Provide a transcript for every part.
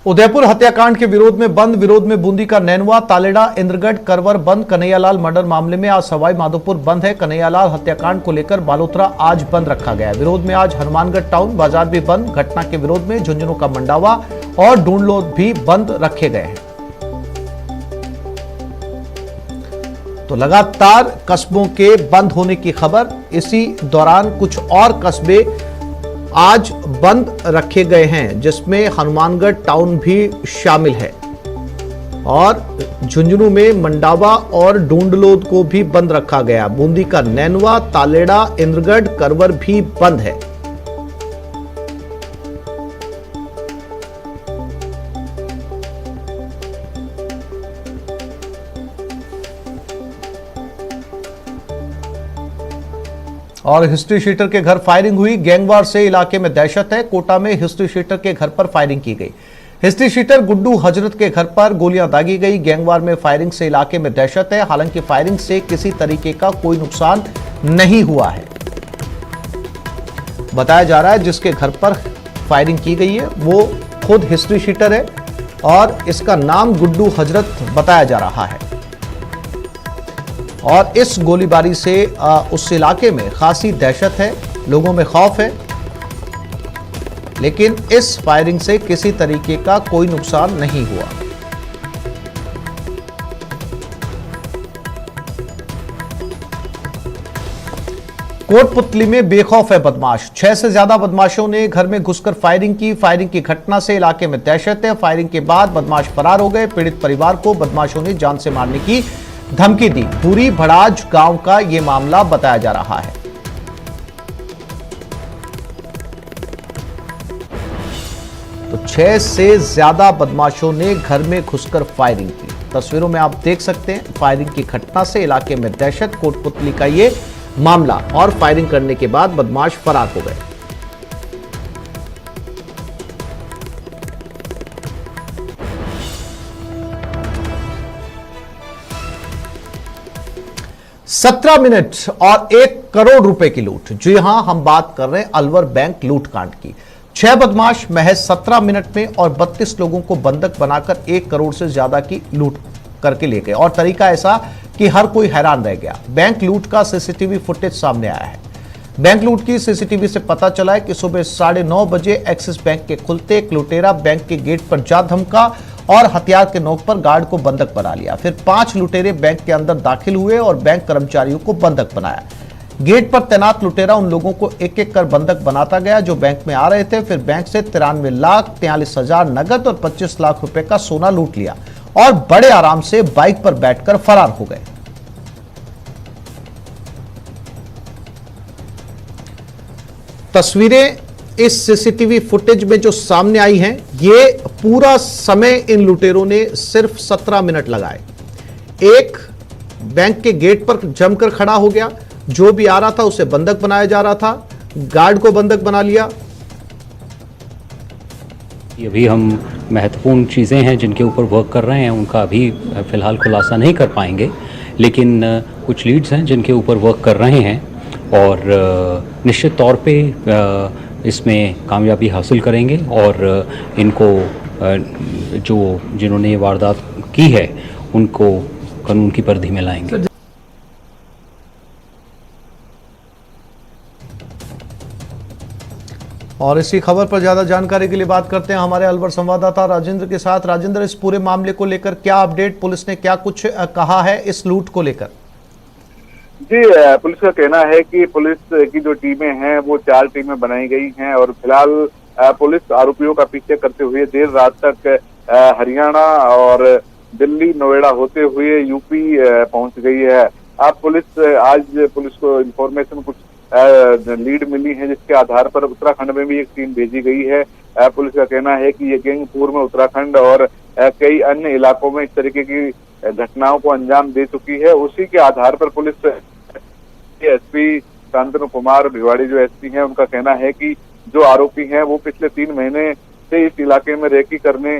उदयपुर हत्याकांड के विरोध में बूंदी का नैनवा, तालेड़ा, इंद्रगढ़, करवर बंद। कन्हैयालाल मर्डर मामले में आज सवाई माधोपुर बंद है। कन्हैयालाल हत्याकांड को लेकर बालोतरा आज बंद रखा गया। विरोध में आज हनुमानगढ़ टाउन बाजार भी बंद। घटना के विरोध में झुंझुनू का मंडावा और ढूंढलोद भी बंद रखे गए हैं। तो लगातार कस्बों के बंद होने की खबर। इसी दौरान कुछ और कस्बे आज बंद रखे गए हैं, जिसमें हनुमानगढ़ टाउन भी शामिल है और झुंझुनू में मंडावा और ढूंढलोद को भी बंद रखा गया। बूंदी का नैनवा, तालेड़ा, इंद्रगढ़, करवर भी बंद है। और हिस्ट्री शीटर के घर फायरिंग हुई। गैंगवार से इलाके में दहशत है। कोटा में हिस्ट्री शीटर के घर पर फायरिंग की गई। हिस्ट्री शीटर गुड्डू हजरत के घर पर गोलियां दागी गई। गैंगवार में फायरिंग से इलाके में दहशत है। हालांकि फायरिंग से किसी तरीके का कोई नुकसान नहीं हुआ है। बताया जा रहा है जिसके घर पर फायरिंग की गई है वो खुद हिस्ट्री शीटर है और इसका नाम गुड्डू हजरत बताया जा रहा है। और इस गोलीबारी से उस इलाके में खासी दहशत है, लोगों में खौफ है, लेकिन इस फायरिंग से किसी तरीके का कोई नुकसान नहीं हुआ। कोटपुतली में बेखौफ है बदमाश। 6 से ज्यादा बदमाशों ने घर में घुसकर फायरिंग की। फायरिंग की घटना से इलाके में दहशत है। फायरिंग के बाद बदमाश फरार हो गए। पीड़ित परिवार को बदमाशों ने जान से मारने की धमकी दी। पूरी भड़ाज गांव का यह मामला बताया जा रहा है। तो 6 से ज्यादा बदमाशों ने घर में घुसकर फायरिंग की। तस्वीरों में आप देख सकते हैं फायरिंग की घटना से इलाके में दहशत। कोटपुतली का यह मामला और फायरिंग करने के बाद बदमाश फरार हो गए। सत्रह मिनट और 1 करोड़ रुपए की लूट। जी हां, हम बात कर रहे हैं अलवर बैंक लूटकांड की। 6 बदमाश महज 17 मिनट में और 32 लोगों को बंधक बनाकर 1 करोड़ से ज्यादा की लूट करके ले गए। और तरीका ऐसा कि हर कोई हैरान रह गया। बैंक लूट का सीसीटीवी फुटेज सामने आया है। बैंक लूट की सीसीटीवी से पता चला है कि सुबह 9:30 बजे एक्सिस बैंक के खुलते एक लुटेरा बैंक के गेट पर जा धमका और हथियार के नोक पर गार्ड को बंधक बना लिया। फिर 5 लुटेरे बैंक के अंदर दाखिल हुए और बैंक कर्मचारियों को बंधक बनाया। गेट पर तैनात लुटेरा उन लोगों को एक एक कर बंधक बनाता गया जो बैंक में आ रहे थे। फिर बैंक से 93,43,000 नगद और 25 लाख रुपए का सोना लूट लिया और बड़े आराम से बाइक पर बैठकर फरार हो गए। तस्वीरें इस सीसीटीवी फुटेज में जो सामने आई हैं, ये पूरा समय इन लुटेरों ने सिर्फ 17 मिनट लगाए। एक बैंक के गेट पर जमकर खड़ा हो गया, जो भी आ रहा था उसे बंधक बनाया जा रहा था, गार्ड को बंधक बना लिया। अभी हम महत्वपूर्ण चीज़ें हैं जिनके ऊपर वर्क कर रहे हैं, उनका अभी फ़िलहाल खुलासा नहीं कर पाएंगे, लेकिन कुछ लीड्स हैं जिनके ऊपर वर्क कर रहे हैं और निश्चित तौर पे इसमें कामयाबी हासिल करेंगे और इनको जिन्होंने ये वारदात की है उनको कानून की परिधि में लाएंगे। और इसी खबर पर ज्यादा जानकारी के लिए बात करते हैं हमारे अलवर संवाददाता राजेंद्र के साथ। राजेंद्र, इस पूरे मामले को लेकर क्या अपडेट, पुलिस ने क्या कुछ कहा है इस लूट को लेकर? जी, पुलिस का कहना है कि पुलिस की जो टीमें हैं वो 4 टीमें बनाई गई हैं और फिलहाल पुलिस आरोपियों का पीछे करते हुए देर रात तक हरियाणा और दिल्ली, नोएडा होते हुए यूपी पहुंच गई है। आज पुलिस को इंफॉर्मेशन कुछ लीड मिली है जिसके आधार पर उत्तराखंड में भी एक टीम भेजी गई है। पुलिस का कहना है कि ये गैंग पूर्व में उत्तराखंड और कई अन्य इलाकों में इस तरीके की घटनाओं को अंजाम दे चुकी है। उसी के आधार पर पुलिस एसपी शांतनु कुमार भिवाड़ी जो एसपी हैं, उनका कहना है कि जो आरोपी हैं वो पिछले 3 महीने से इस इलाके में रेकी करने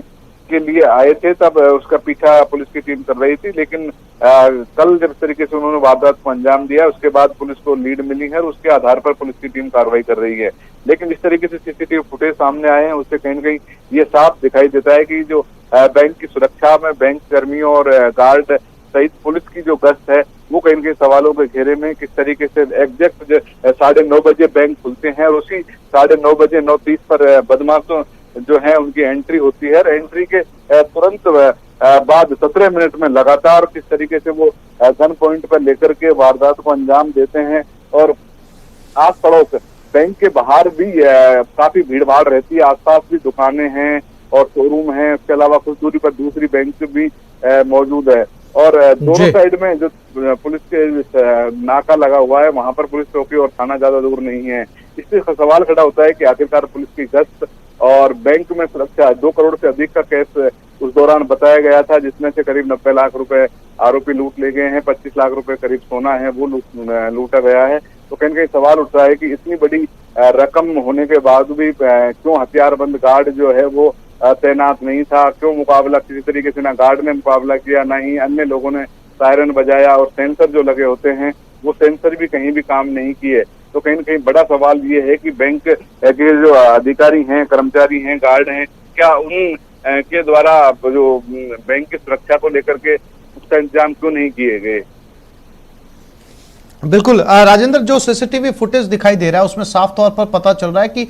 के लिए आए थे, तब उसका पीछा पुलिस की टीम कर रही थी। लेकिन कल जब इस तरीके से उन्होंने वारदात को अंजाम दिया, उसके बाद पुलिस को लीड मिली है और उसके आधार पर पुलिस की टीम कार्रवाई कर रही है। लेकिन जिस तरीके से सीसीटीवी फुटेज सामने आए हैं, उससे कहीं न कहीं ये साफ दिखाई देता है कि जो बैंक की सुरक्षा में बैंक कर्मियों और गार्ड सहित पुलिस की जो गश्त है, वो कहीं न कहीं सवालों के घेरे में। किस तरीके से एग्जैक्ट 9:30 बजे बैंक खुलते हैं और उसी 9:30 बजे 9:30 पर बदमाशों जो है उनकी एंट्री होती है। एंट्री के तुरंत बाद 17 मिनट में लगातार किस तरीके से वो गन पॉइंट पर लेकर के वारदात को अंजाम देते हैं। और आस पड़ोस बैंक के बाहर भी काफी भीड़ भाड़ रहती है, आसपास भी दुकानें हैं और शोरूम हैं। इसके अलावा कुछ दूरी पर दूसरी बैंक भी मौजूद है और दोनों साइड में जो पुलिस के नाका लगा हुआ है, वहां पर पुलिस चौकी और थाना ज्यादा दूर नहीं है। इससे सवाल खड़ा होता है कि आखिरकार पुलिस की गश्त और बैंक में सुरक्षा 2 करोड़ से अधिक का केस उस दौरान बताया गया था, जिसमें से करीब 90 लाख रुपए आरोपी लूट ले गए हैं, 25 लाख रुपए करीब सोना है वो लूटा गया है। तो कहीं कहीं सवाल उठता है कि इतनी बड़ी रकम होने के बाद भी क्यों हथियारबंद गार्ड जो है वो तैनात नहीं था, क्यों मुकाबला किसी तरीके से ना गार्ड ने मुकाबला किया, ना ही अन्य लोगों ने सायरन बजाया। और सेंसर जो लगे होते हैं वो सेंसर भी कहीं भी काम नहीं किए। तो कहीं न कहीं बड़ा सवाल ये है कि बैंक के जो अधिकारी हैं, कर्मचारी हैं, गार्ड हैं, क्या उन के द्वारा जो बैंक की सुरक्षा को लेकर के उसका इंतजाम क्यों नहीं किए गए। बिल्कुल राजेंद्र, जो सीसीटीवी फुटेज दिखाई दे रहा है उसमें साफ तौर पर पता चल रहा है कि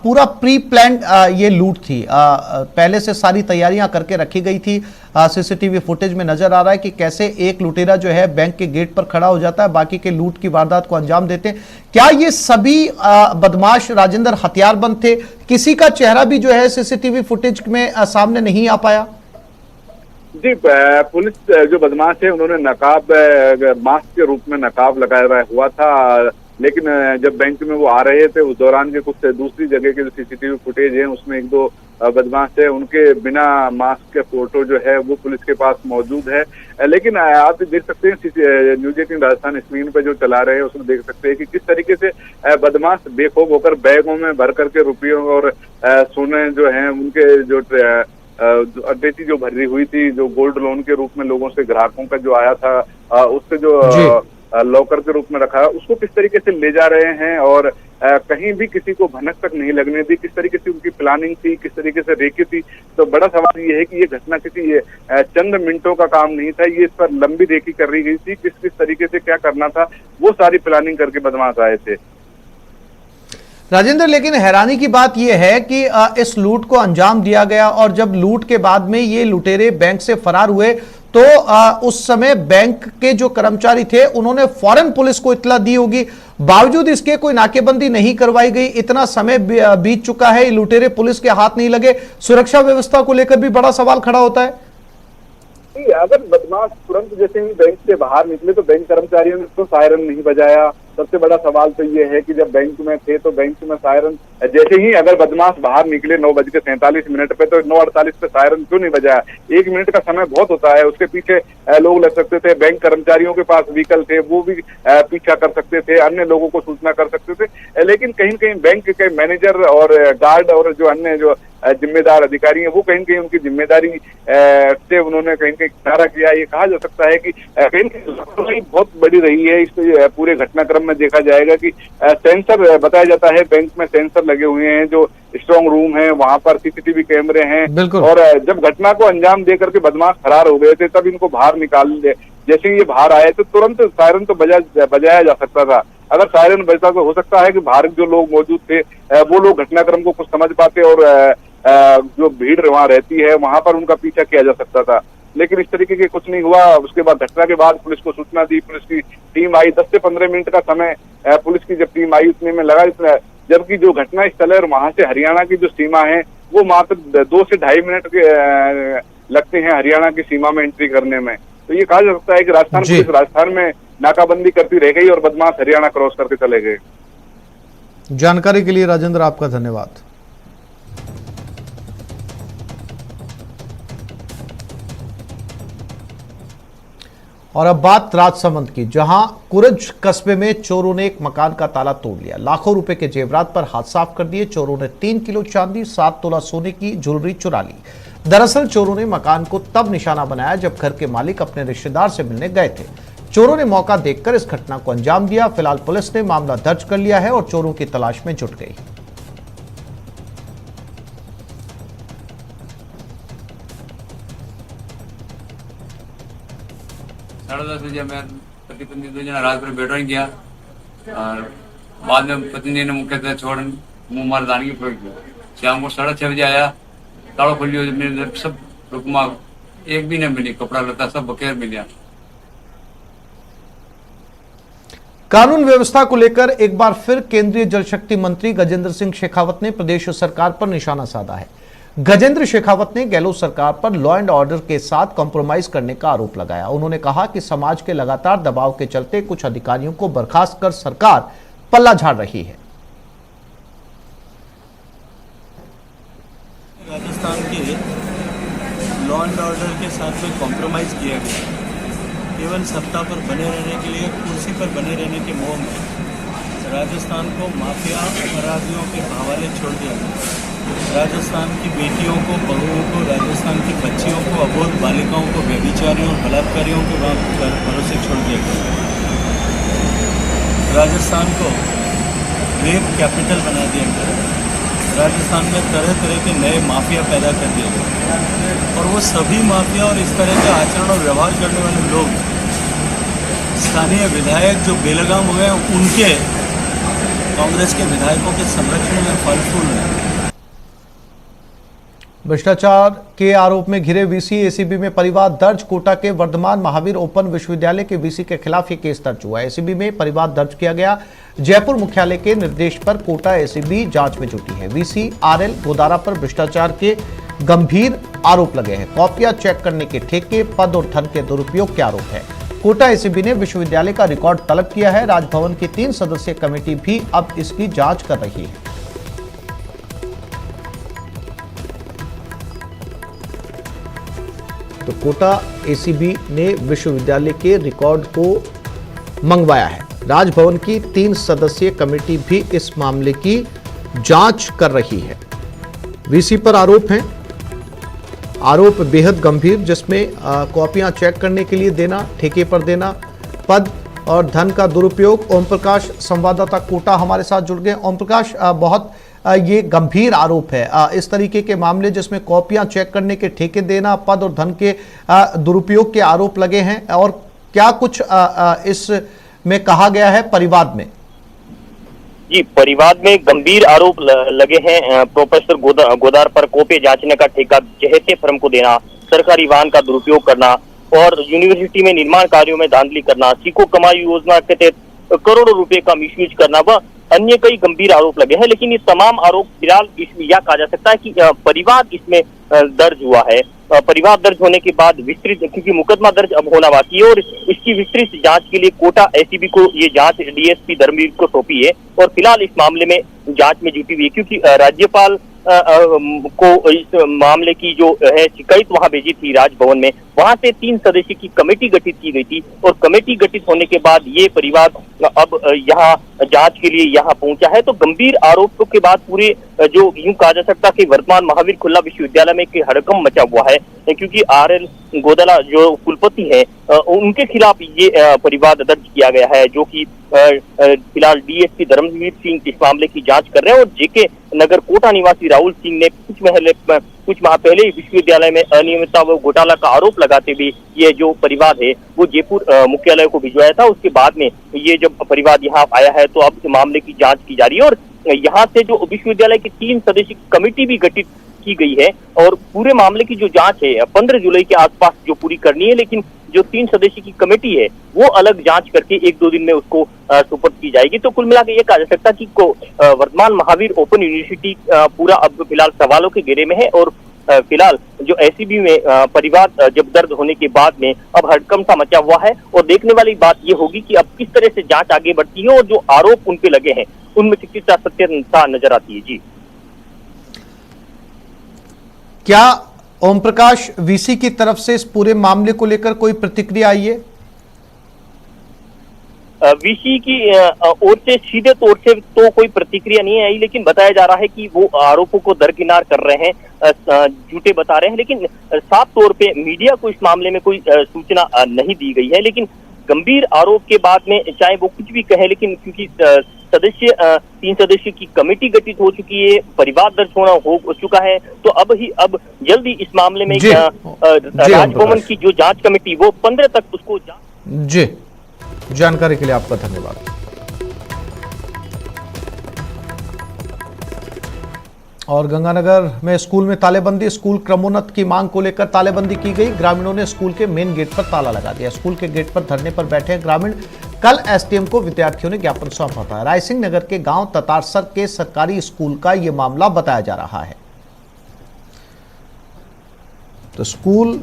पूरा प्री प्लान ये लूट थी। पहले से सारी तैयारियां करके रखी गई थी। सीसीटीवी फुटेज में नजर आ रहा है कि कैसे एक लुटेरा जो है बैंक के गेट पर खड़ा हो जाता है, बाकी के लूट की वारदात को अंजाम देते हैं। क्या ये सभी बदमाश राजेंद्र हथियारबंद थे? किसी का चेहरा भी जो है सीसीटीवी फुटेज में सामने नहीं आ पाया। जी, पुलिस जो बदमाश है उन्होंने नकाब मास्क के रूप में नकाब लगाया हुआ था, लेकिन जब बैंक में वो आ रहे थे उस दौरान के कुछ दूसरी जगह के जो सीसीटीवी फुटेज है उसमें 1-2 बदमाश है, उनके बिना मास्क के फोटो जो है वो पुलिस के पास मौजूद है। लेकिन आप देख सकते हैं न्यूज 18 राजस्थान स्क्रीन पे जो चला रहे हैं उसमें देख सकते हैं कि किस तरीके से बदमाश बेखौफ होकर बैगों में भर करके रुपयों और सोने जो है उनके जो अड्डेची जो भरी हुई थी, जो गोल्ड लोन के रूप में लोगों से ग्राहकों का जो आया था, उससे जो लॉकर के रूप में रखा है उसको किस तरीके से ले जा रहे हैं और कहीं भी किसी को भनक तक नहीं लगने दी। किस तरीके से उनकी प्लानिंग थी, किस तरीके से रेकी थी। तो बड़ा सवाल ये है कि ये घटना किसी चंद मिनटों का काम नहीं था, ये इस पर लंबी रेकी कर रही गई थी। किस किस तरीके से क्या करना था वो सारी प्लानिंग करके बदमाश आए थे। राजेंद्र, लेकिन हैरानी की बात यह है कि इस लूट को अंजाम दिया गया और जब लूट के बाद में ये लुटेरे बैंक से फरार हुए तो उस समय बैंक के जो कर्मचारी थे उन्होंने फौरन पुलिस को इत्तला दी होगी। बावजूद इसके कोई नाकेबंदी नहीं करवाई गई। इतना समय बीत चुका है, लुटेरे पुलिस के हाथ नहीं लगे। सुरक्षा व्यवस्था को लेकर भी बड़ा सवाल खड़ा होता है। अगर बदमाश तुरंत जैसे ही बैंक से बाहर निकले तो बैंक कर्मचारियों ने तो सायरन नहीं बजाया। सबसे बड़ा सवाल तो ये है कि जब बैंक में थे तो बैंक में सायरन जैसे ही अगर बदमाश बाहर निकले 9:47 पे तो 9:48 पे सायरन क्यों नहीं बजाया। 1 मिनट का समय बहुत होता है, उसके पीछे लोग लग सकते थे। बैंक कर्मचारियों के पास व्हीकल थे, वो भी पीछा कर सकते थे, अन्य लोगों को सूचना कर सकते थे। लेकिन कहीं कहीं बैंक के मैनेजर और गार्ड और जो अन्य जो जिम्मेदार अधिकारी हैं वो कहीं कहीं उनकी जिम्मेदारी से उन्होंने कहीं कहीं किनारा किया। ये कहा जा सकता है कि कहीं बहुत बड़ी रही है। इस पूरे घटनाक्रम में देखा जाएगा कि सेंसर बताया जाता है, बैंक में सेंसर लगे हुए हैं, जो स्ट्रांग रूम है वहां पर सीसीटीवी कैमरे हैं। और जब घटना को अंजाम दे करके बदमाश फरार हो गए थे तब इनको बाहर निकाल जैसे ही ये बाहर आए तो तुरंत सायरन तो बजाया जा सकता था। अगर सायरन बजता तो हो सकता है कि बाहर जो लोग मौजूद थे वो लोग घटनाक्रम को कुछ समझ पाते और जो भीड़ वहां रहती है वहां पर उनका पीछा किया जा सकता था। लेकिन इस तरीके के कुछ नहीं हुआ। उसके बाद घटना के बाद पुलिस को सूचना दी, पुलिस की टीम आई। 10 से 15 मिनट का समय पुलिस की जब टीम आई उतने में लगा, जबकि जो घटना स्थल है और वहां से हरियाणा की जो सीमा है वो मात्र 2 से 2.5 मिनट के लगते हैं हरियाणा की सीमा में एंट्री करने में। तो ये कहा जा सकता है कि राजस्थान पुलिस राजस्थान में नाकाबंदी करती रह गई और बदमाश हरियाणा क्रॉस करके चले गए। जानकारी के लिए राजेंद्र आपका धन्यवाद। और अब बात राजसमंद की, जहां कुरज कस्बे में चोरों ने एक मकान का ताला तोड़ लिया। लाखों रुपए के जेवरात पर हाथ साफ कर दिए। चोरों ने 3 किलो चांदी, 7 तोला सोने की ज्वेलरी चुरा ली। दरअसल चोरों ने मकान को तब निशाना बनाया जब घर के मालिक अपने रिश्तेदार से मिलने गए थे। चोरों ने मौका देखकर इस घटना को अंजाम दिया। फिलहाल पुलिस ने मामला दर्ज कर लिया है और चोरों की तलाश में जुट गई। 10:30 बजे मैं पति पत्नी दो जना रात भर बैठा गया और बाद में पत्नी ने मुख्य छोड़ मुंह मार दानी की पड़ गया। शाम को 6:30 बजे आया, ताला खोलियो, मेरे सब रुकमा एक भी नहीं मिली, कपड़ा लता सब बकेर मिला। कानून व्यवस्था को लेकर एक बार फिर केंद्रीय जल शक्ति मंत्री गजेंद्र सिंह शेखावत ने प्रदेश सरकार पर निशाना साधा है। गजेंद्र शेखावत ने गहलोत सरकार पर लॉ एंड ऑर्डर के साथ कॉम्प्रोमाइज करने का आरोप लगाया। उन्होंने कहा कि समाज के लगातार दबाव के चलते कुछ अधिकारियों को बर्खास्त कर सरकार पल्ला झाड़ रही है। राजस्थान के लॉ एंड ऑर्डर के साथ में कॉम्प्रोमाइज किया गया। केवल सत्ता पर बने रहने के लिए, कुर्सी पर बने रहने के मोह में राजस्थान को माफिया अपराधियों के हवाले छोड़ दिया गया। राजस्थान की बेटियों को, बहुओं को, राजस्थान की बच्चियों को, अबोध बालिकाओं को व्यभिचारियों और बलात्कारियों के भरोसे छोड़ दिया गया। राजस्थान को रेप कैपिटल बना दिया गया। राजस्थान में तरह तरह के नए माफिया पैदा कर दिए गए और वो सभी माफिया और इस तरह का आचरण और व्यवहार करने वाले लोग स्थानीय विधायक जो बेलगाम हुए हैं, उनके कांग्रेस के विधायकों के संरक्षण में फल फूल हैं। भ्रष्टाचार के आरोप में घिरे वीसी एसीबी में परिवार दर्ज। कोटा के वर्धमान महावीर ओपन विश्वविद्यालय के वीसी के खिलाफ ये केस दर्ज हुआ। एसीबी में परिवार दर्ज किया गया। जयपुर मुख्यालय के निर्देश पर कोटा एसीबी जांच में जुटी है। वीसी आरएल गोदारा पर भ्रष्टाचार के गंभीर आरोप लगे हैं। कॉपियां चेक करने के ठेके, पद और धन के दुरुपयोग के आरोप है। कोटा एसीबी ने विश्वविद्यालय का रिकॉर्ड तलब किया है। राजभवन की 3 सदस्यीय कमेटी भी अब इसकी जांच कर रही है। तो कोटा एसीबी ने विश्वविद्यालय के रिकॉर्ड को मंगवाया है। राजभवन की 3 सदस्यीय कमेटी भी इस मामले की जांच कर रही है। वीसी पर आरोप हैं, आरोप बेहद गंभीर, जिसमें कॉपियां चेक करने के लिए देना, ठेके पर देना, पद और धन का दुरुपयोग। ओम प्रकाश संवाददाता कोटा हमारे साथ जुड़ गए। ओम प्रकाश, बहुत ये गंभीर आरोप है। इस तरीके के मामले जिसमें कॉपियां चेक करने के ठेके देना, पद और धन के दुरुपयोग के आरोप लगे हैं, और क्या कुछ इसमें कहा गया है परिवाद में? जी, परिवाद में गंभीर आरोप लगे हैं। प्रोफेसर गोदार पर कॉपी जांचने का ठेका चहेते फर्म को देना, सरकारी वाहन का दुरुपयोग करना और यूनिवर्सिटी में निर्माण कार्यों में धांधली करना, सीखो कमाई योजना के तहत करोड़ों रुपए का मिसयूज करना व अन्य कई गंभीर आरोप लगे हैं। लेकिन ये तमाम आरोप फिलहाल यह कहा जा सकता है कि परिवाद इसमें दर्ज हुआ है। परिवाद दर्ज होने के बाद विस्तृत, क्योंकि मुकदमा दर्ज अब होना बाकी है और इसकी विस्तृत जांच के लिए कोटा एसीबी को ये जांच डीएसपी धर्मवीर को सौंपी है और फिलहाल इस मामले में जांच में जुटी हुई है। क्योंकि राज्यपाल को इस मामले की जो है शिकायत वहां भेजी थी राजभवन में, वहां से 3 सदस्य की कमेटी गठित की गई थी और कमेटी गठित होने के बाद ये परिवार अब यहाँ जांच के लिए यहाँ पहुंचा है। तो गंभीर आरोपों के बाद पूरे जो यूं कहा जा सकता है कि वर्तमान महावीर खुल्ला विश्वविद्यालय में एक हड़कंप मचा हुआ है, क्योंकि आरएल गोदला जो कुलपति हैं उनके खिलाफ ये परिवाद दर्ज किया गया है, जो कि फिलहाल डीएसपी धर्मवीर सिंह इस मामले की जांच कर रहे हैं। और जेके नगर कोटा निवासी राहुल सिंह ने कुछ माह पहले विश्वविद्यालय में अनियमितता व घोटाला का आरोप लगाते हुए ये जो परिवाद है वो जयपुर मुख्यालय को भिजवाया था। उसके बाद में ये जब परिवाद यहाँ आया है तो अब इस मामले की जांच की जा रही है और यहाँ से जो विश्वविद्यालय की 3 सदस्यीय कमेटी भी गठित की गई है और पूरे मामले की जो जांच है 15 जुलाई के आसपास जो पूरी करनी है, लेकिन जो 3 सदस्यीय की कमेटी है वो अलग जांच करके 1-2 दिन में उसको सुपुर्द की जाएगी। तो कुल मिलाकर ये कहा जा सकता है कि वर्तमान महावीर ओपन यूनिवर्सिटी पूरा अब फिलहाल सवालों के घेरे में है और फिलहाल जो एसीबी में परिवार जब दर्ज होने के बाद में अब हड़कंप सा मचा हुआ है और देखने वाली बात ये होगी कि अब किस तरह से जांच आगे बढ़ती है और जो आरोप उन पे लगे हैं उनमें कितना सत्यता नजर आती है। जी, क्या ओम प्रकाश वीसी की तरफ से इस पूरे मामले को लेकर कोई प्रतिक्रिया आई है? वीसी की ओर से सीधे तौर से तो कोई प्रतिक्रिया नहीं आई, लेकिन बताया जा रहा है कि वो आरोपों को दरकिनार कर रहे हैं, झूठे बता रहे हैं, लेकिन साफ तौर पे मीडिया को इस मामले में कोई सूचना नहीं दी गई है। लेकिन गंभीर आरोप के बाद में चाहे वो कुछ भी कहे, लेकिन क्योंकि सदस्य 3 सदस्य की कमेटी गठित हो चुकी है, परिवार दर्ज होना हो चुका है, तो अब जल्दी इस मामले में राजभवन की जो जांच कमेटी वो 15 तक उसको जी जानकारी के लिए आपका धन्यवाद। और गंगानगर में स्कूल में तालेबंदी, स्कूल क्रमोन्नत की मांग को लेकर तालेबंदी की गई। ग्रामीणों ने स्कूल के मेन गेट पर ताला लगा दिया। स्कूल के गेट पर धरने पर बैठे ग्रामीण। कल एसडीएम को विद्यार्थियों ने ज्ञापन सौंपा था। रायसिंह नगर के गांव ततारसर के सरकारी स्कूल का यह मामला बताया जा रहा है। तो स्कूल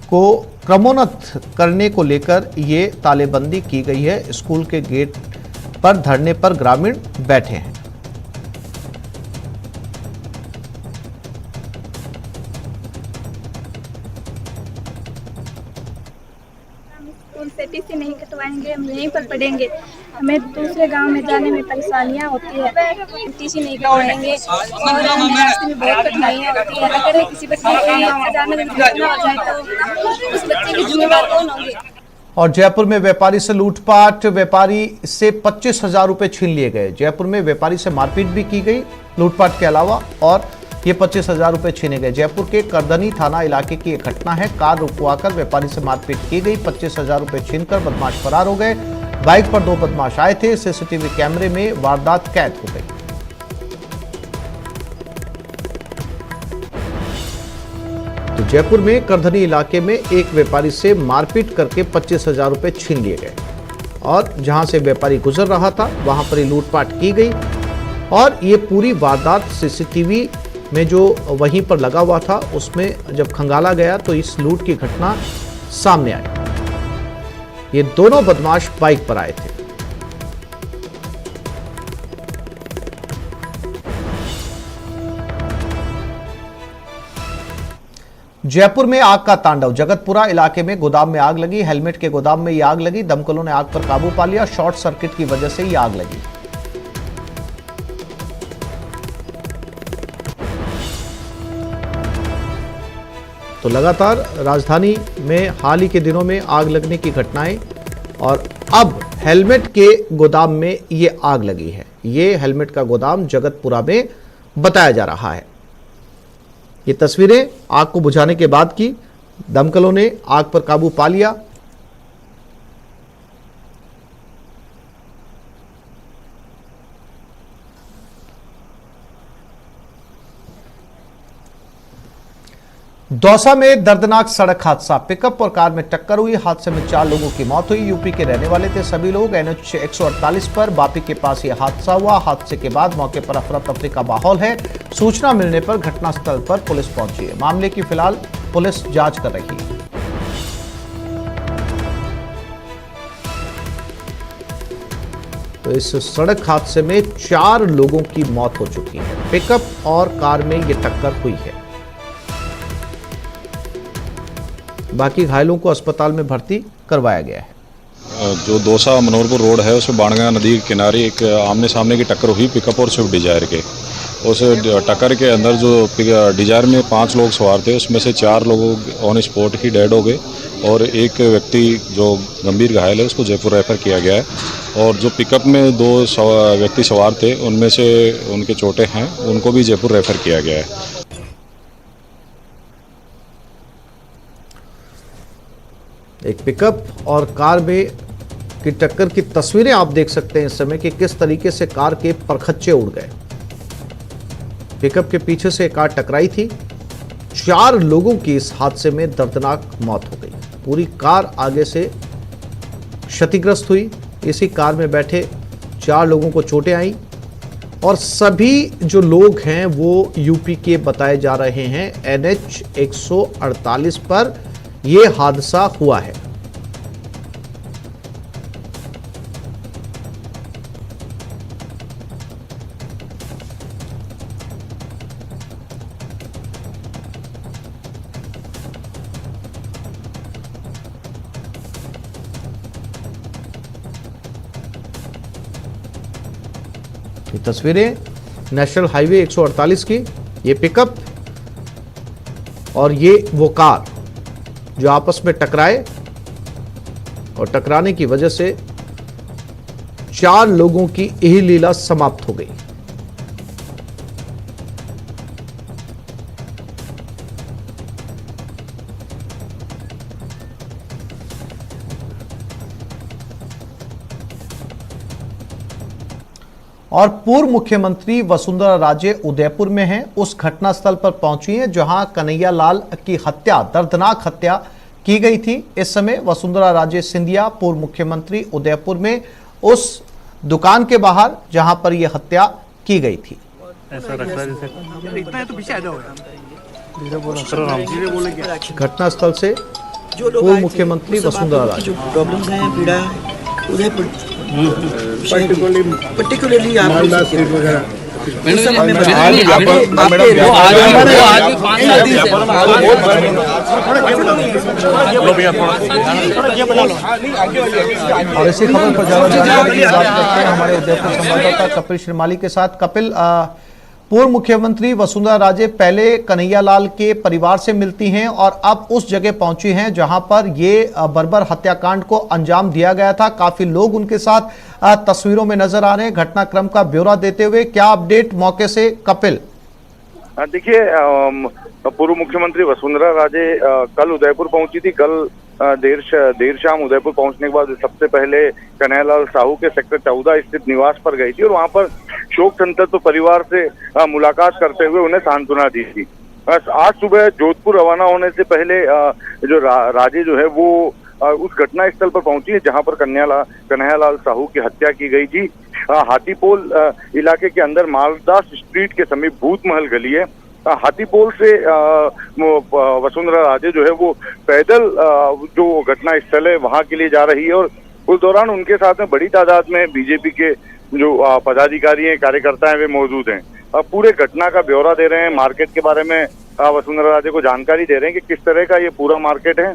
को क्रमोन्नत करने को लेकर ये तालेबंदी की गई है। स्कूल के गेट पर धरने पर ग्रामीण बैठे हैं। से टीसी नहीं कटवाएंगे, हम यहीं पर पढ़ेंगे। हमें दूसरे गांव में जाने में परेशानियां होती है, टीसी नहीं कटवाएंगे और हमें रास्ते में बहुत कठिनाइयां होती है। अगर किसी बच्चे को अचानक घटना हो जाए तो उस बच्चे की जिम्मेदार कौन होंगे। और जयपुर में व्यापारी से लूटपाट, व्यापारी से 25,000 रुपए छीन लिए गए। जयपुर में व्यापारी से मारपीट भी की गई लूटपाट के अलावा, और ये 25,000 रुपए छीने गए। जयपुर के करधनी थाना इलाके की एक घटना है। कार रुकवाकर व्यापारी से मारपीट की गई। 25,000 रुपए छीनकर बदमाश फरार हो गए। बाइक पर 2 बदमाश आए थे। सीसीटीवी कैमरे में वारदात कैद हो गई। तो जयपुर में करधनी इलाके में एक व्यापारी से मारपीट करके 25,000 रुपए छीन लिए गए, और जहां से व्यापारी गुजर रहा था वहां पर ही लूटपाट की गई। और ये पूरी वारदात सीसीटीवी में जो वहीं पर लगा हुआ था उसमें जब खंगाला गया तो इस लूट की घटना सामने आई। ये दोनों बदमाश बाइक पर आए थे। जयपुर में आग का तांडव। जगतपुरा इलाके में गोदाम में आग लगी। हेलमेट के गोदाम में ये आग लगी। दमकलों ने आग पर काबू पा लिया। शॉर्ट सर्किट की वजह से ये आग लगी। तो लगातार राजधानी में हाल ही के दिनों में आग लगने की घटनाएं, और अब हेलमेट के गोदाम में ये आग लगी है। ये हेलमेट का गोदाम जगतपुरा में बताया जा रहा है। ये तस्वीरें आग को बुझाने के बाद की। दमकलों ने आग पर काबू पा लिया। दौसा में दर्दनाक सड़क हादसा। पिकअप और कार में टक्कर हुई। हादसे में 4 लोगों की मौत हुई। यूपी के रहने वाले थे सभी लोग। NH 148 पर बापी के पास यह हादसा हुआ। हादसे के बाद मौके पर अफरा तफरी का माहौल है। सूचना मिलने पर घटनास्थल पर पुलिस पहुंची है। मामले की फिलहाल पुलिस जांच कर रही है। तो इस सड़क हादसे में 4 लोगों की मौत हो चुकी है। पिकअप और कार में यह टक्कर हुई है। बाकी घायलों को अस्पताल में भर्ती करवाया गया है। जो दौसा मनोहरपुर रोड है उसमें बाणगंगा नदी के किनारे एक आमने सामने की टक्कर हुई पिकअप और स्विफ्ट डिजायर के। उस टक्कर के अंदर जो डिजायर में 5 लोग सवार थे उसमें से 4 लोग ऑन स्पॉट ही डेड हो गए, और एक व्यक्ति जो गंभीर घायल है उसको जयपुर रेफर किया गया है। और जो पिकअप में 2 व्यक्ति सवार थे उनमें से उनके चोटें हैं, उनको भी जयपुर रेफर किया गया है। एक पिकअप और कार में की टक्कर की तस्वीरें आप देख सकते हैं इस समय कि किस तरीके से कार के परखच्चे उड़ गए। पिकअप के पीछे से कार टकराई थी। 4 लोगों की इस हादसे में दर्दनाक मौत हो गई। पूरी कार आगे से क्षतिग्रस्त हुई। इसी कार में बैठे 4 लोगों को चोटें आई, और सभी जो लोग हैं वो यूपी के बताए जा रहे हैं। NH 148 पर यह हादसा हुआ है। ये तस्वीरें नेशनल हाईवे 148 की, ये पिकअप और ये वो कार जो आपस में टकराए और टकराने की वजह से 4 लोगों की यही लीला समाप्त हो गई। और पूर्व मुख्यमंत्री वसुंधरा राजे उदयपुर में हैं, उस घटनास्थल पर पहुंची हैं जहां कन्हैया लाल की हत्या, दर्दनाक हत्या की गई थी। इस समय वसुंधरा राजे सिंधिया पूर्व मुख्यमंत्री उदयपुर में उस दुकान के बाहर जहां पर यह हत्या की गई थी। ऐसा लगता है जैसे इतना तो पीछे आ जाओ घटनास्थल से पूर्व मुख्यमंत्री वसुंधरा राजे। प्रॉब्लम्स हैं, पीड़ा है उदयपुर पर्टिकुलरली आप और इसी खबर पर ज्यादा जानकारी की बात करते हैं हमारे उदयपुर संवाददाता कपिल श्रीमाली के साथ। कपिल, पूर्व मुख्यमंत्री वसुंधरा राजे पहले कन्हैया लाल के परिवार से मिलती हैं और अब उस जगह पहुंची हैं जहां पर ये बर्बर हत्याकांड को अंजाम दिया गया था। काफी लोग उनके साथ तस्वीरों में नजर आ रहे हैं। घटनाक्रम का ब्यौरा देते हुए क्या अपडेट मौके से कपिल? देखिए, पूर्व मुख्यमंत्री वसुंधरा राजे कल उदयपुर पहुंची थी। कल देर शाम उदयपुर पहुंचने के बाद सबसे पहले कन्हैयालाल साहू के सेक्टर 14 स्थित निवास पर गई थी और वहां पर शोक संतप्त परिवार से मुलाकात करते हुए उन्हें सांत्वना दी थी। आज सुबह जोधपुर रवाना होने से पहले जो राजे जो है वो उस घटना स्थल पर पहुंची है जहां पर कन्हैयालाल साहू की हत्या की गई थी। हाथीपोल इलाके के अंदर मालदास स्ट्रीट के समीप भूत महल गली है। हाथीपोल से वसुंधरा राजे जो है वो पैदल जो घटना स्थल है वहां के लिए जा रही है और उस दौरान उनके साथ में बड़ी तादाद में बीजेपी के जो पदाधिकारी हैं, कार्यकर्ता हैं, वे मौजूद हैं। पूरे घटना का ब्यौरा दे रहे हैं, मार्केट के बारे में वसुंधरा राजे को जानकारी दे रहे हैं कि किस तरह का ये पूरा मार्केट है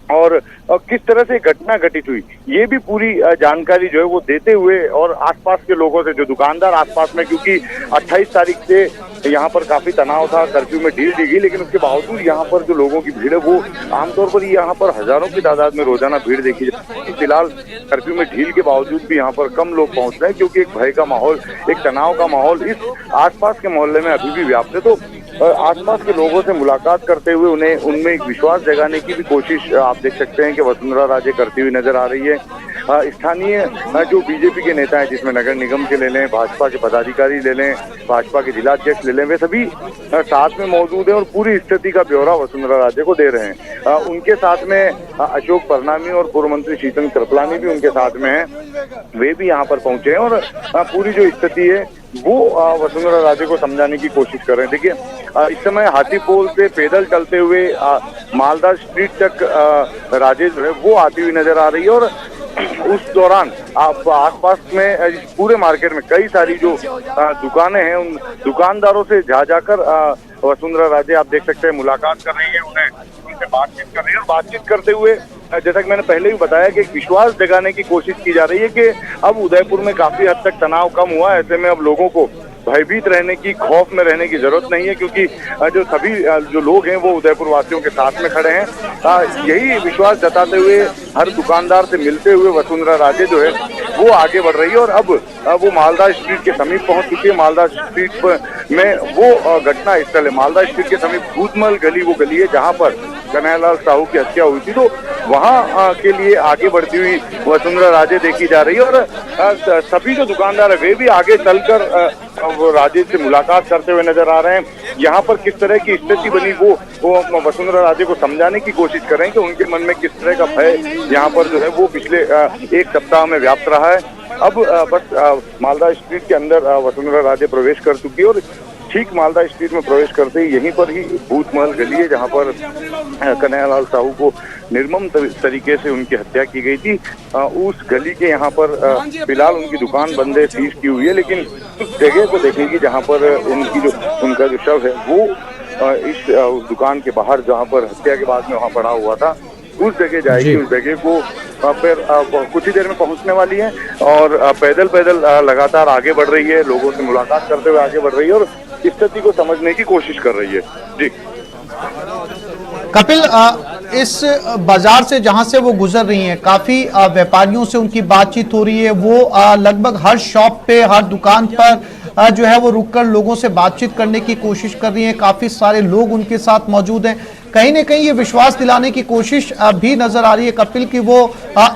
और किस तरह से घटना घटित हुई, ये भी पूरी जानकारी जो है वो देते हुए और आसपास के लोगों से, जो दुकानदार आसपास में, क्योंकि 28 तारीख से यहाँ पर काफी तनाव था, कर्फ्यू में ढील दी गई, लेकिन उसके बावजूद यहाँ पर जो लोगों की भीड़ है वो आमतौर पर यहाँ पर हजारों की तादाद में रोजाना भीड़ देखी जाती है। फिलहाल कर्फ्यू में ढील के बावजूद भी यहाँ पर कम लोग पहुंच रहे हैं क्योंकि एक भय का माहौल, एक तनाव का माहौल इस आसपास के मोहल्ले में अभी भी व्याप्त है। तो आसपास के लोगों से मुलाकात करते हुए उन्हें उनमें एक विश्वास जगाने की भी कोशिश आप देख सकते हैं कि वसुंधरा राजे करती हुई नजर आ रही है। स्थानीय जो बीजेपी के नेता हैं, जिसमें नगर निगम के ले लें, भाजपा के पदाधिकारी ले लें, भाजपा के जिलाध्यक्ष ले लें, वे सभी साथ में मौजूद हैं और पूरी स्थिति का ब्यौरा वसुंधरा राजे को दे रहे हैं। उनके साथ में अशोक परनामी और पूर्व मंत्री शीतल कृपलानी भी उनके साथ में हैं, वे भी यहाँ पर पहुंचे हैं और पूरी जो स्थिति है वो वसुंधरा राजे को समझाने की कोशिश कर रहे हैं। देखिए, इस समय हाथीपोल से पैदल चलते हुए मालदा स्ट्रीट तक राजे जो है वो आती हुई नजर आ रही है और उस दौरान आप आसपास में पूरे मार्केट में कई सारी जो दुकानें हैं, उन दुकानदारों से जाकर वसुंधरा राजे आप देख सकते हैं मुलाकात कर रही है, उनसे बातचीत कर रही है और बातचीत करते हुए जैसा कि मैंने पहले भी बताया कि एक विश्वास जगाने की कोशिश की जा रही है कि अब उदयपुर में काफी हद तक तनाव कम हुआ है। ऐसे में अब लोगों को भयभीत रहने की, खौफ में रहने की जरूरत नहीं है क्योंकि जो सभी जो लोग हैं वो उदयपुर वासियों के साथ में खड़े हैं। यही विश्वास जताते हुए हर दुकानदार से मिलते हुए वसुंधरा राजे जो है वो आगे बढ़ रही है और अब वो मालदा स्ट्रीट के समीप पहुंच चुकी है। मालदा स्ट्रीट में वो घटना स्थल है, मालदा स्ट्रीट के समीप भूतमहल गली वो गली है जहाँ पर कन्हैयालाल साहू की हत्या हुई थी। तो वहाँ के लिए आगे बढ़ती हुई वसुंधरा राजे देखी जा रही है और सभी जो दुकानदार है वे भी आगे चलकर वो राजे से मुलाकात करते हुए नजर आ रहे हैं। यहाँ पर किस तरह की स्थिति बनी वो वसुंधरा राजे को समझाने की कोशिश कर रहे हैं कि उनके मन में किस तरह का भय यहाँ पर जो है वो पिछले एक सप्ताह में व्याप्त रहा है। अब बस मालदा स्ट्रीट के अंदर वसुंधरा राजे प्रवेश कर चुकी है और ठीक मालदा स्ट्रीट में प्रवेश करते ही यहीं पर ही भूतमहल गली है जहाँ पर कन्हैयालाल साहू को निर्मम तरीके से उनकी हत्या की गई थी। उस गली के यहाँ पर फिलहाल उनकी दुकान बंद है, सीज की हुई है, लेकिन उस जगह को देखेंगे जहाँ पर उनका जो शव है वो उस दुकान के बाहर जहाँ पर हत्या के बाद में वहाँ पड़ा हुआ था उस जगह जाएगी, उस जगह को फिर कुछ ही देर में पहुंचने वाली है और पैदल पैदल लगातार आगे बढ़ रही है, लोगों से मुलाकात करते हुए आगे बढ़ रही है और स्थिति को समझने की कोशिश कर रही है। जी कपिल, इस बाजार से जहां से वो गुजर रही हैं, काफी व्यापारियों से उनकी बातचीत हो रही है। वो लगभग हर शॉप पे, हर दुकान पर जो है वो रुककर लोगों से बातचीत करने की कोशिश कर रही हैं। काफी सारे लोग उनके साथ मौजूद हैं। कहीं ना कहीं ये विश्वास दिलाने की कोशिश भी नजर आ रही है कपिल की वो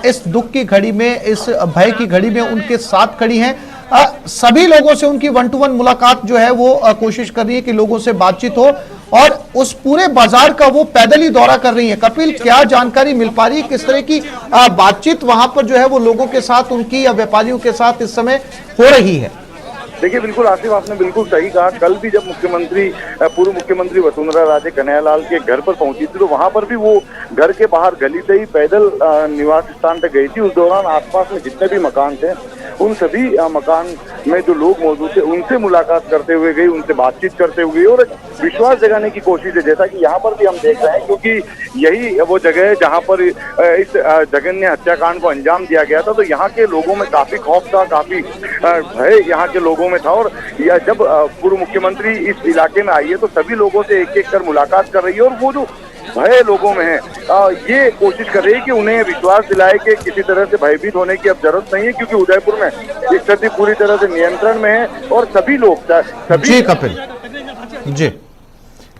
इस दुख की घड़ी में, इस भय की घड़ी में उनके साथ खड़ी हैं। सभी लोगों से उनकी 1-to-1 मुलाकात जो है वो कोशिश कर रही है कि लोगों से बातचीत हो और उस पूरे बाजार का वो पैदल ही दौरा कर रही है। कपिल, क्या जानकारी मिल पा रही है, किस तरह की बातचीत वहां पर जो है वो लोगों के साथ, उनकी या व्यापारियों के साथ इस समय हो रही है? देखिए, बिल्कुल आसिफ, आपने बिल्कुल सही कहा। कल भी जब पूर्व मुख्यमंत्री वसुंधरा राजे कन्हैयालाल के घर पर पहुंची थी तो वहां पर भी वो घर के बाहर गली से ही पैदल निवास स्थान तक गई थी। उस दौरान आसपास में जितने भी मकान थे उन सभी मकान में जो लोग मौजूद थे उनसे मुलाकात करते हुए गई, उनसे बातचीत करते हुए गई और विश्वास जगाने की कोशिश है, जैसा कि यहाँ पर भी हम देख रहे हैं, क्योंकि यही वो जगह है जहाँ पर इस जघन्य हत्याकांड को अंजाम दिया गया था। तो यहाँ के लोगों में काफी खौफ था, काफी भय यहाँ के लोगों में था और जब पूर्व मुख्यमंत्री इस इलाके में आई है तो सभी लोगों से एक एक कर मुलाकात कर रही है और वो जो भय लोगों में है ये कोशिश कर रही है कि उन्हें विश्वास दिलाए कि किसी तरह से भयभीत होने की अब जरूरत नहीं है, क्योंकि उदयपुर में स्थिति पूरी तरह से नियंत्रण में है और सभी लोग जी कपिल, जी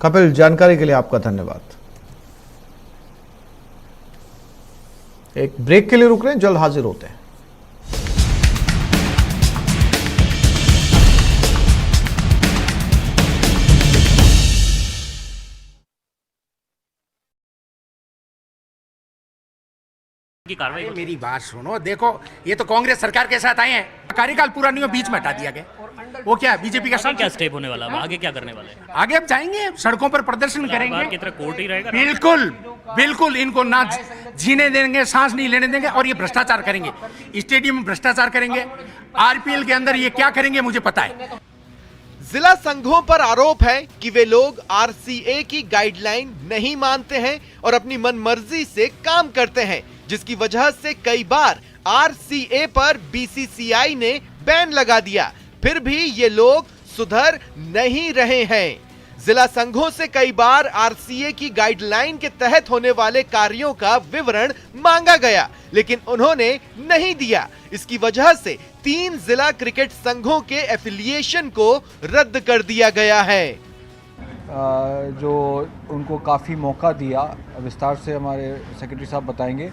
कपिल, जानकारी के लिए आपका धन्यवाद। एक ब्रेक के लिए रुक रहे हैं, जल्द हाजिर होते हैं। की कार्रवाई। मेरी बात सुनो, देखो ये तो कांग्रेस सरकार के साथ आए हैं, कार्यकाल पूरा नहीं हो बीच में हटा दिया गया। वो क्या बीजेपी का साथ क्या स्टेप होने वाला है, आगे क्या करने वाले हैं? आगे अब जाएंगे, सड़कों पर प्रदर्शन करेंगे की तरह कोर्ट ही रहेगा। बिल्कुल बिल्कुल, इनको ना जीने देंगे, सांस नहीं लेने देंगे और ये भ्रष्टाचार करेंगे, स्टेडियम में भ्रष्टाचार करेंगे, आरपीएल के अंदर ये क्या करेंगे मुझे पता है। जिला संघों पर आरोप है कि वे लोग आरसीए की गाइडलाइन नहीं मानते हैं और अपनी मनमर्जी से काम करते हैं, जिसकी वजह से कई बार आरसीए पर बीसीसीआई ने बैन लगा दिया। फिर भी ये लोग सुधर नहीं रहे हैं। जिला संघों से कई बार आरसीए की गाइडलाइन के तहत होने वाले कार्यों का विवरण मांगा गया, लेकिन उन्होंने नहीं दिया। इसकी वजह से 3 जिला क्रिकेट संघों के एफिलिएशन को रद्द कर दिया गया है। जो उनको काफ़ी मौका दिया, विस्तार से हमारे सेक्रेटरी साहब बताएंगे,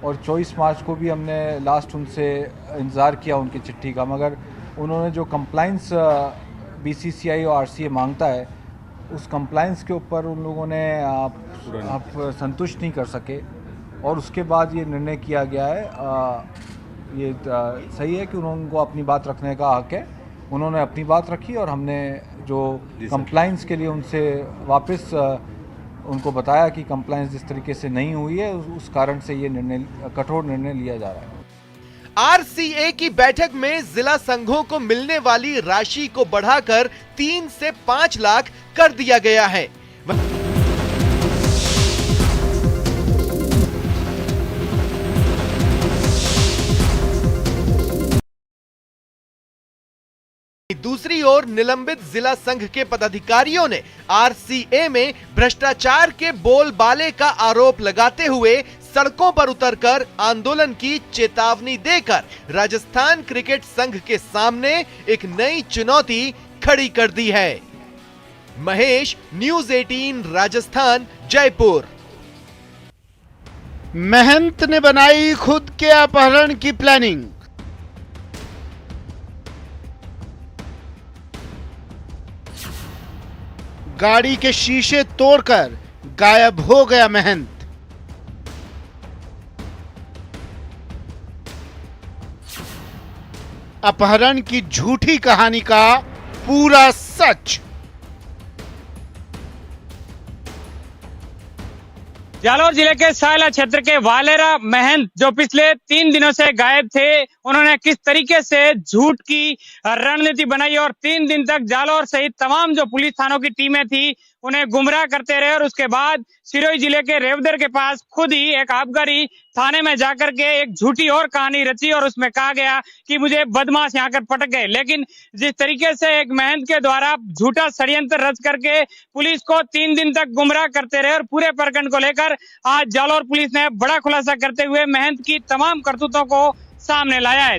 और 24 मार्च को भी हमने लास्ट उनसे इंतज़ार किया उनकी चिट्ठी का, मगर उन्होंने जो कंप्लाइंस बीसीसीआई और आरसीए मांगता है उस कंप्लाइंस के ऊपर उन लोगों ने आप संतुष्ट नहीं कर सके और उसके बाद ये निर्णय किया गया है। ये सही है कि उनको अपनी बात रखने का हक है, उन्होंने अपनी बात रखी और हमने जो कंप्लाइंस के लिए उनसे वापस उनको बताया कि कंप्लाइंस जिस तरीके से नहीं हुई है उस कारण से ये निर्णय, कठोर निर्णय लिया जा रहा है। आरसीए की बैठक में जिला संघों को मिलने वाली राशि को बढ़ाकर 3 से 5 लाख कर दिया गया है। दूसरी ओर निलंबित जिला संघ के पदाधिकारियों ने आरसीए में भ्रष्टाचार के बोलबाले का आरोप लगाते हुए सड़कों पर उतरकर आंदोलन की चेतावनी देकर राजस्थान क्रिकेट संघ के सामने एक नई चुनौती खड़ी कर दी है। महेश, न्यूज़ 18 राजस्थान, जयपुर। महंत ने बनाई खुद के अपहरण की प्लानिंग। गाड़ी के शीशे तोड़कर गायब हो गया महंत। अपहरण की झूठी कहानी का पूरा सच। जालौर जिले के सायला क्षेत्र के वालेरा महंत जो पिछले 3 दिनों से गायब थे, उन्होंने किस तरीके से झूठ की रणनीति बनाई और 3 दिन तक जालौर सहित तमाम जो पुलिस थानों की टीमें थी उन्हें गुमराह करते रहे और उसके बाद सिरोही जिले के रेवदर के पास खुद ही एक आबकारी थाने में जाकर के एक झूठी और कहानी रची और उसमें कहा गया कि मुझे बदमाश यहाँ कर पटक गए। लेकिन जिस तरीके से एक महंत के द्वारा झूठा षड्यंत्र रच करके पुलिस को 3 दिन तक गुमराह करते रहे और पूरे प्रकरण को लेकर आज जालौर पुलिस ने बड़ा खुलासा करते हुए महंत की तमाम करतूतों को सामने लाया है।